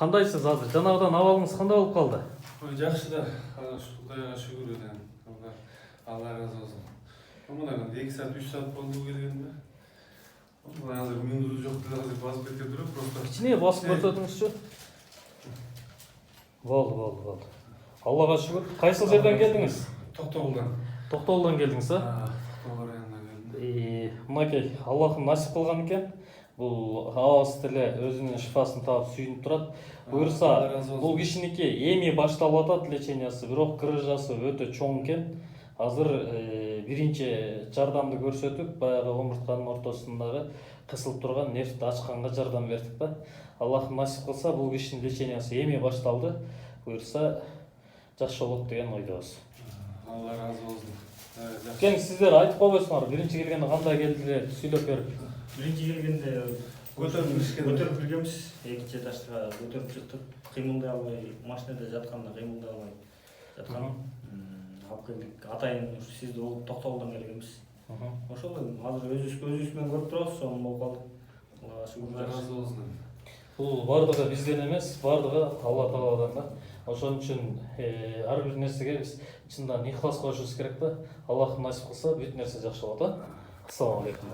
Кандайсыз азыр? Жанагыдан абалыңыз кандай болуп калды? Ой, жакшы да. Кудайга шүгүр экен. Алла разы болсун. Мына 2 саат 3 саат болду келгенде. Азыр мүндүрү жок деле азыр басып кеткен турат просто. Кичине басып көрсөтүңүзчү. Болду. Аллага шүгүр. Кайсыл жерден келдиңиз? Токтогулдан. Токтогулдан келдиңиз, а? Токтогул районунан келдим. Мынакей, Аллахым насип кылган экен. Бул абабыз деле өзүнүн шифасын таап сүйүнүп турат. Буюрса, бул кишиники эми башталып атат лечениясы, бирок кырыжасы өтө чоң экен. Азыр биринчи жардамды көрсөтүп, баягы омуртканын ортосундагы кысылып турган нервди ачканга жардам бердик да. Аллахым насип кылса, бул кишинин лечениясы эми башталды. Буюрса, жакшы болот деген ойдобуз. Алла разы болсун. Кен сиздер айтып койбойсуңар, биринчи келгенде кандай келдилер, сүйлөп берип. Биринчи келгенде Көтөрүп киргенбиз. Экинчи этажга көтөрүп чыктык. Кыймылдай албай, машинада жатканда кыймылдай албай жаткан. Алып келдик. Атайын сизди угуп Токтогулдан келгенбиз. Ошол азыр өзүбүз менен көрүп турабыз, сонун болуп калды. Аллага шүгүр. разы болсун. Бул бардыгы бизден эмес, бардыгы Алла Тааладан да. Ошон үчүн ар бир нерсеге биз чындан ихлас кошубуз керек да. Аллах насип кылса, бүт нерсе жакшы болот, а? Ассаламу алейкум.